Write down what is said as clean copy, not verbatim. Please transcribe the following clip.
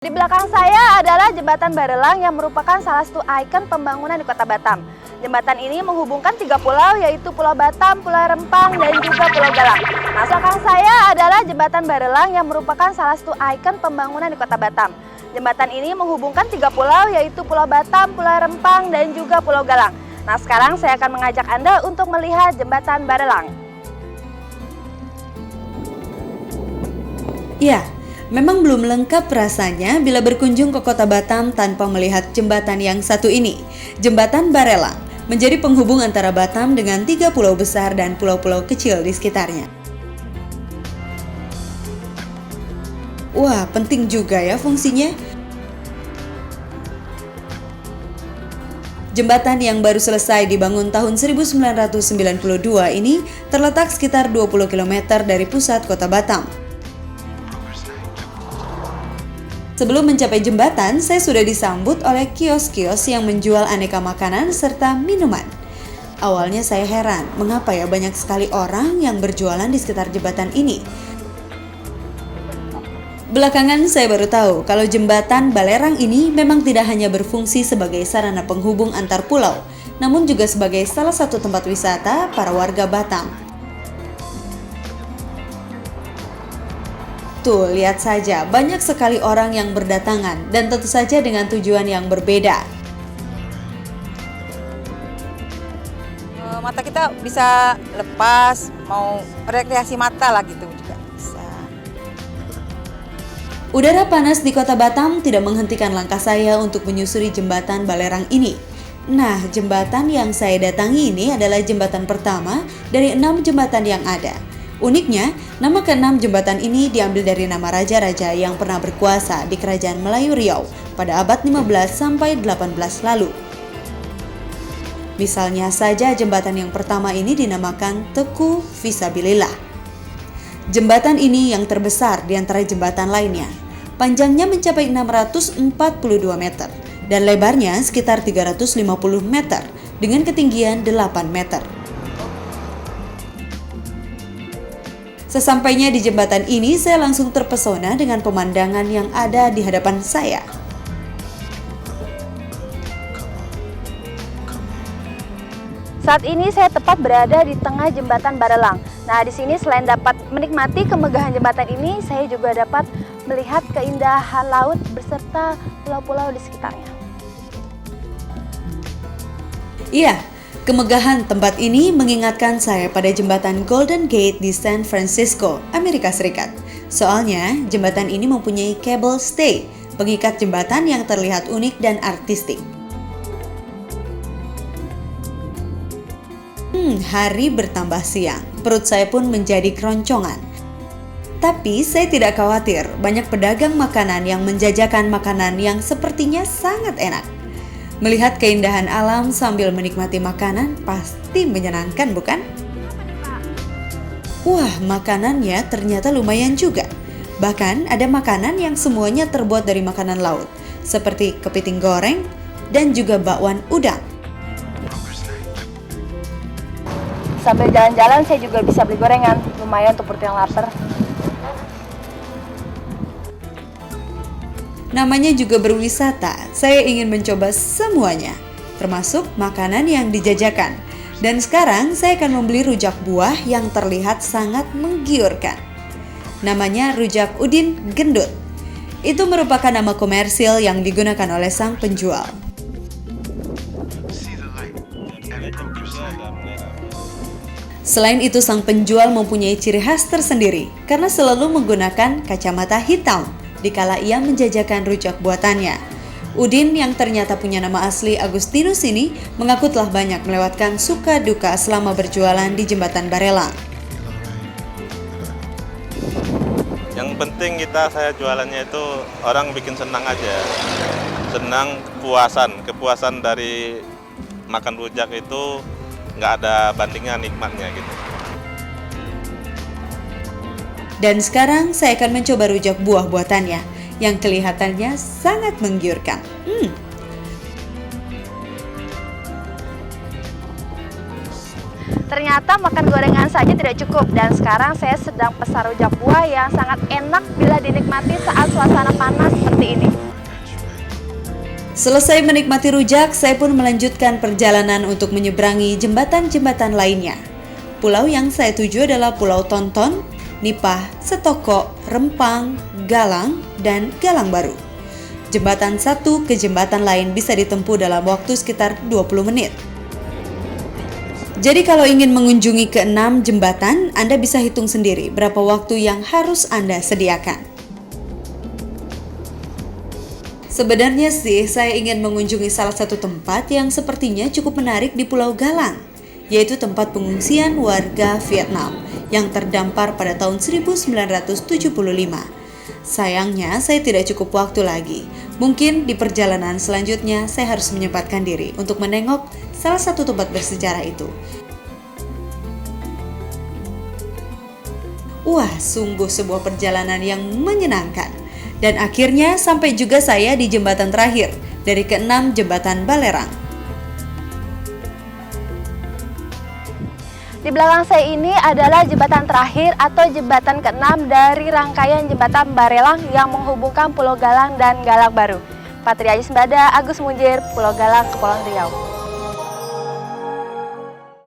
Di belakang saya adalah Jembatan Barelang yang merupakan salah satu ikon pembangunan di Kota Batam. Jembatan ini menghubungkan 3 pulau, yaitu Pulau Batam, Pulau Rempang, dan juga Pulau Galang. Nah, belakang saya adalah Jembatan Barelang yang merupakan salah satu ikon pembangunan di Kota Batam. Jembatan ini menghubungkan 3 pulau, yaitu Pulau Batam, Pulau Rempang, dan juga Pulau Galang. Nah, sekarang saya akan mengajak Anda untuk melihat Jembatan Barelang. Ya, memang belum lengkap rasanya bila berkunjung ke Kota Batam tanpa melihat jembatan yang satu ini. Jembatan Barelang menjadi penghubung antara Batam dengan 3 pulau besar dan pulau-pulau kecil di sekitarnya. Wah, penting juga ya fungsinya. Jembatan yang baru selesai dibangun tahun 1992 ini terletak sekitar 20 km dari pusat Kota Batam. Sebelum mencapai jembatan, saya sudah disambut oleh kios-kios yang menjual aneka makanan serta minuman. Awalnya saya heran, mengapa ya banyak sekali orang yang berjualan di sekitar jembatan ini. Belakangan saya baru tahu kalau jembatan Barelang ini memang tidak hanya berfungsi sebagai sarana penghubung antar pulau, namun juga sebagai salah satu tempat wisata para warga Batam. Tuh, lihat saja, banyak sekali orang yang berdatangan dan tentu saja dengan tujuan yang berbeda. Mata kita bisa lepas, mau rekreasi mata lah gitu juga bisa. Udara panas di Kota Batam tidak menghentikan langkah saya untuk menyusuri jembatan Barelang ini. Nah, jembatan yang saya datangi ini adalah jembatan pertama dari 6 jembatan yang ada. Uniknya, nama ke-6 jembatan ini diambil dari nama raja-raja yang pernah berkuasa di Kerajaan Melayu Riau pada abad 15 sampai 18 lalu. Misalnya saja jembatan yang pertama ini dinamakan Teku Fisabilillah. Jembatan ini yang terbesar di antara jembatan lainnya. Panjangnya mencapai 642 meter dan lebarnya sekitar 350 meter dengan ketinggian 8 meter. Sesampainya di jembatan ini, saya langsung terpesona dengan pemandangan yang ada di hadapan saya. Saat ini saya tepat berada di tengah Jembatan Barelang. Nah, di sini selain dapat menikmati kemegahan jembatan ini, saya juga dapat melihat keindahan laut beserta pulau-pulau di sekitarnya. Iya, kemegahan tempat ini mengingatkan saya pada jembatan Golden Gate di San Francisco, Amerika Serikat. Soalnya, jembatan ini mempunyai cable stay, pengikat jembatan yang terlihat unik dan artistik. Hari bertambah siang, perut saya pun menjadi keroncongan. Tapi saya tidak khawatir, banyak pedagang makanan yang menjajakan makanan yang sepertinya sangat enak. Melihat keindahan alam sambil menikmati makanan pasti menyenangkan, bukan? Wah, makanannya ternyata lumayan juga. Bahkan ada makanan yang semuanya terbuat dari makanan laut, seperti kepiting goreng dan juga bakwan udang. Sambil jalan-jalan saya juga bisa beli gorengan, lumayan untuk perut yang lapar. Namanya juga berwisata, saya ingin mencoba semuanya, termasuk makanan yang dijajakan. Dan sekarang saya akan membeli rujak buah yang terlihat sangat menggiurkan. Namanya rujak Udin Gendut. Itu merupakan nama komersil yang digunakan oleh sang penjual. Selain itu, sang penjual mempunyai ciri khas tersendiri karena selalu menggunakan kacamata hitam dikala ia menjajakan rujak buatannya. Udin yang ternyata punya nama asli Agustinus ini mengaku telah banyak melewatkan suka duka selama berjualan di Jembatan Barelang. Yang penting saya jualannya itu orang bikin senang aja. Senang, kepuasan dari makan rujak itu nggak ada bandingnya nikmatnya gitu. Dan sekarang saya akan mencoba rujak buah buatannya yang kelihatannya sangat menggiurkan. Ternyata makan gorengan saja tidak cukup dan sekarang saya sedang pesan rujak buah yang sangat enak bila dinikmati saat suasana panas seperti ini. Selesai menikmati rujak, saya pun melanjutkan perjalanan untuk menyeberangi jembatan-jembatan lainnya. Pulau yang saya tuju adalah Pulau Tonton, Nipah, Setoko, Rempang, Galang, dan Galang Baru. Jembatan satu ke jembatan lain bisa ditempuh dalam waktu sekitar 20 menit. Jadi kalau ingin mengunjungi ke-6 jembatan, Anda bisa hitung sendiri berapa waktu yang harus Anda sediakan. Sebenarnya sih saya ingin mengunjungi salah satu tempat yang sepertinya cukup menarik di Pulau Galang, yaitu tempat pengungsian warga Vietnam yang terdampar pada tahun 1975. Sayangnya saya tidak cukup waktu lagi. Mungkin di perjalanan selanjutnya saya harus menyempatkan diri untuk menengok salah satu tempat bersejarah itu. Wah, sungguh sebuah perjalanan yang menyenangkan. Dan akhirnya sampai juga saya di jembatan terakhir dari ke-6 jembatan Balerang. Di belakang saya ini adalah jembatan terakhir atau jembatan ke-6 dari rangkaian jembatan Barelang yang menghubungkan Pulau Galang dan Galang Baru. Patria Isbada, Agus Munjir, Pulau Galang, Kepulauan Riau.